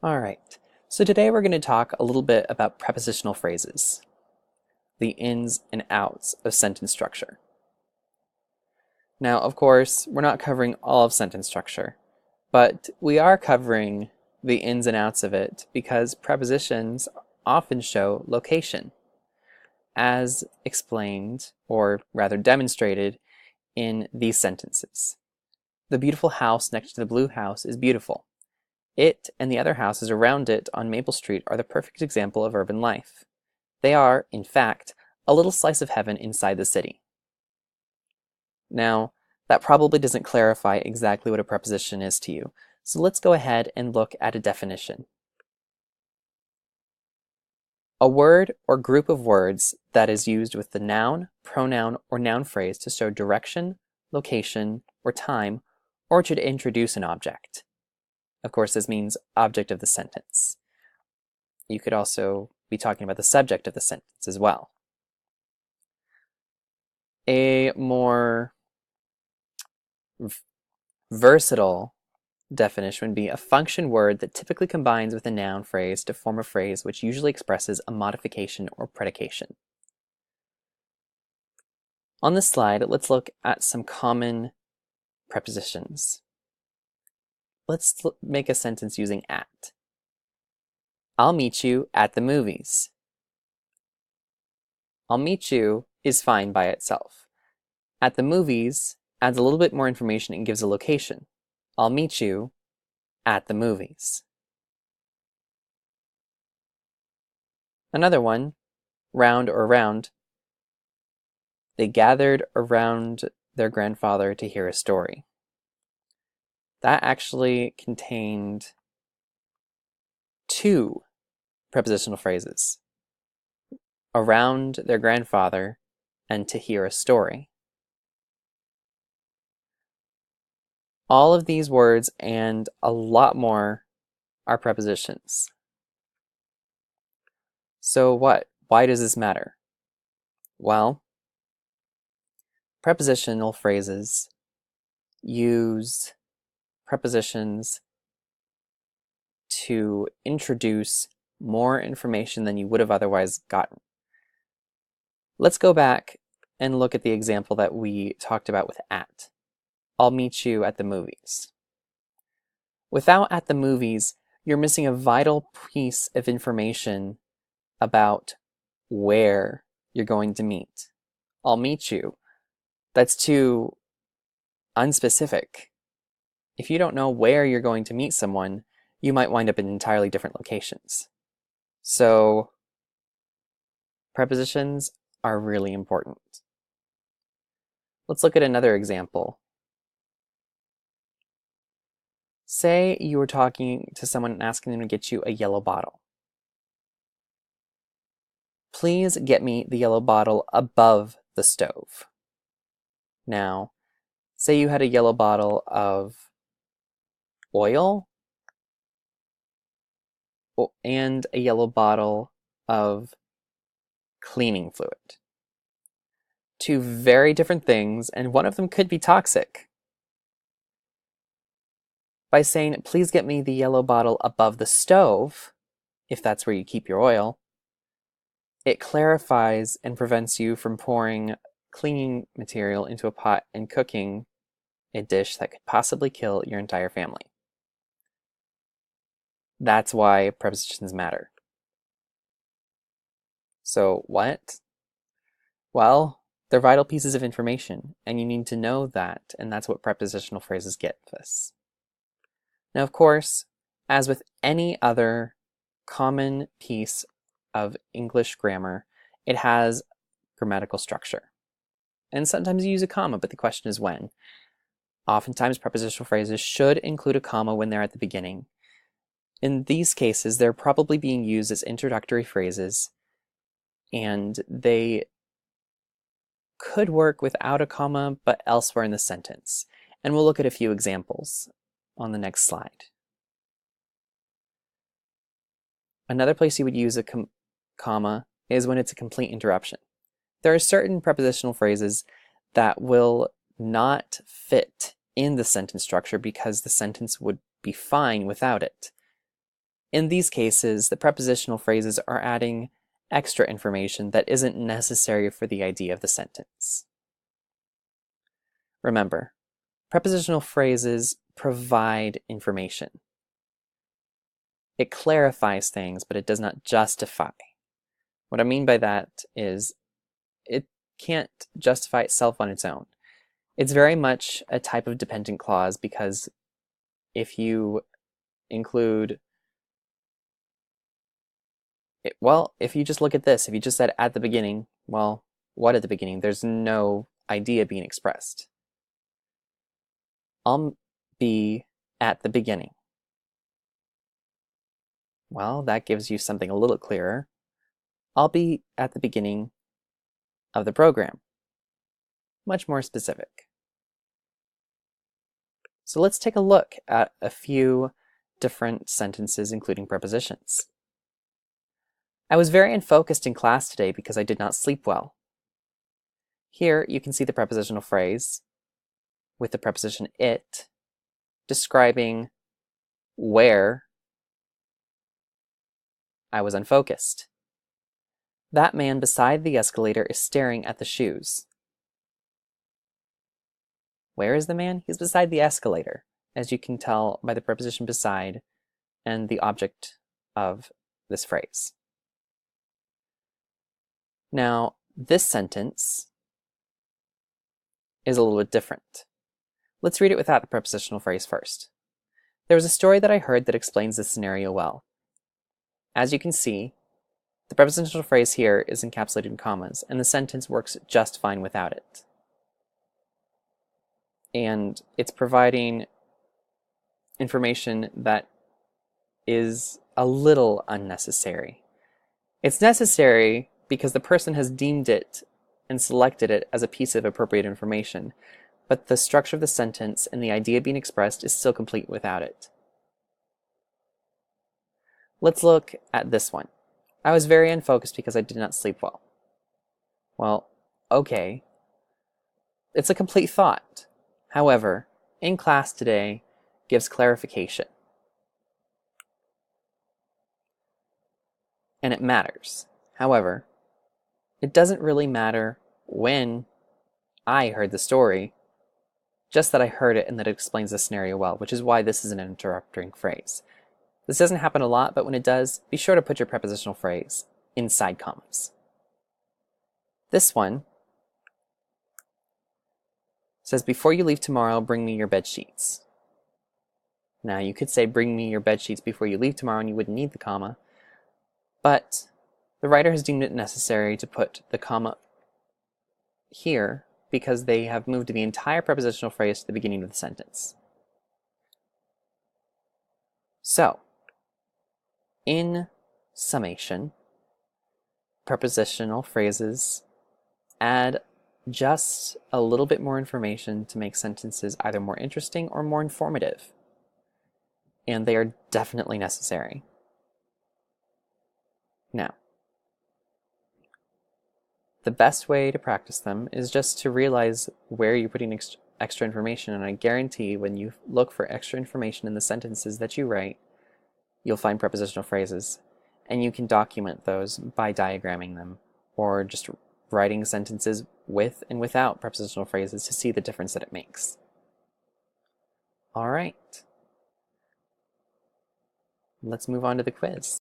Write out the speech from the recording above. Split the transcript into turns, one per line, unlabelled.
All right, so today we're going to talk a little bit about prepositional phrases, the ins and outs of sentence structure. Now, of course, we're not covering all of sentence structure, but we are covering the ins and outs of it because prepositions often show location, as explained, or rather demonstrated, in these sentences. The beautiful house next to the blue house is beautiful. It and the other houses around it on Maple Street are the perfect example of urban life. They are, in fact, a little slice of heaven inside the city. Now, that probably doesn't clarify exactly what a preposition is to you, so let's go ahead and look at a definition. A word or group of words that is used with the noun, pronoun, or noun phrase to show direction, location, or time, or to introduce an object. Of course, this means object of the sentence. You could also be talking about the subject of the sentence as well. A more versatile definition would be a function word that typically combines with a noun phrase to form a phrase which usually expresses a modification or predication. On this slide, let's look at some common prepositions. Let's make a sentence using at. I'll meet you at the movies. I'll meet you is fine by itself. At the movies adds a little bit more information and gives a location. I'll meet you at the movies. Another one, round or around. They gathered around their grandfather to hear a story. That actually contained two prepositional phrases. Around their grandfather and to hear a story. All of these words and a lot more are prepositions. So what? Why does this matter? Well, prepositional phrases use prepositions to introduce more information than you would have otherwise gotten. Let's go back and look at the example that we talked about with at. I'll meet you at the movies. Without at the movies, you're missing a vital piece of information about where you're going to meet. I'll meet you. That's too unspecific. If you don't know where you're going to meet someone, you might wind up in entirely different locations. So, prepositions are really important. Let's look at another example. Say you were talking to someone and asking them to get you a yellow bottle. Please get me the yellow bottle above the stove. Now, say you had a yellow bottle of oil and a yellow bottle of cleaning fluid. Two very different things, and one of them could be toxic. By saying, please get me the yellow bottle above the stove, if that's where you keep your oil, it clarifies and prevents you from pouring cleaning material into a pot and cooking a dish that could possibly kill your entire family. That's why prepositions matter. So what? Well, they're vital pieces of information, and you need to know that, and that's what prepositional phrases get us. Now, of course, as with any other common piece of English grammar, it has grammatical structure. And sometimes you use a comma, but the question is when. Oftentimes, prepositional phrases should include a comma when they're at the beginning. In these cases, they're probably being used as introductory phrases, and they could work without a comma, but elsewhere in the sentence. And we'll look at a few examples on the next slide. Another place you would use a comma is when it's a complete interruption. There are certain prepositional phrases that will not fit in the sentence structure because the sentence would be fine without it. In these cases, the prepositional phrases are adding extra information that isn't necessary for the idea of the sentence. Remember, prepositional phrases provide information. It clarifies things, but it does not justify. What I mean by that is it can't justify itself on its own. It's very much a type of dependent clause because if you include if you just look at this, if you just said at the beginning, well, what at the beginning? There's no idea being expressed. I'll be at the beginning. Well, that gives you something a little clearer. I'll be at the beginning of the program. Much more specific. So let's take a look at a few different sentences, including prepositions. I was very unfocused in class today because I did not sleep well. Here you can see the prepositional phrase with the preposition it describing where I was unfocused. That man beside the escalator is staring at the shoes. Where is the man? He's beside the escalator, as you can tell by the preposition beside and the object of this phrase. Now, this sentence is a little bit different. Let's read it without the prepositional phrase first. There was a story that I heard that explains this scenario well. As you can see, the prepositional phrase here is encapsulated in commas, and the sentence works just fine without it. And it's providing information that is a little unnecessary. It's necessary because the person has deemed it and selected it as a piece of appropriate information, but the structure of the sentence and the idea being expressed is still complete without it. Let's look at this one. I was very unfocused because I did not sleep well. Well, okay. It's a complete thought. However, in class today gives clarification. And it matters. However, it doesn't really matter when I heard the story, just that I heard it and that it explains the scenario well, which is why this is an interrupting phrase. This doesn't happen a lot, but when it does, be sure to put your prepositional phrase inside commas. This one says, before you leave tomorrow, bring me your bed sheets. Now, you could say, bring me your bed sheets before you leave tomorrow, and you wouldn't need the comma, but the writer has deemed it necessary to put the comma here because they have moved the entire prepositional phrase to the beginning of the sentence. So, in summation, prepositional phrases add just a little bit more information to make sentences either more interesting or more informative. And they are definitely necessary. Now, the best way to practice them is just to realize where you're putting extra information, and I guarantee when you look for extra information in the sentences that you write, you'll find prepositional phrases, and you can document those by diagramming them, or just writing sentences with and without prepositional phrases to see the difference that it makes. All right. Let's move on to the quiz.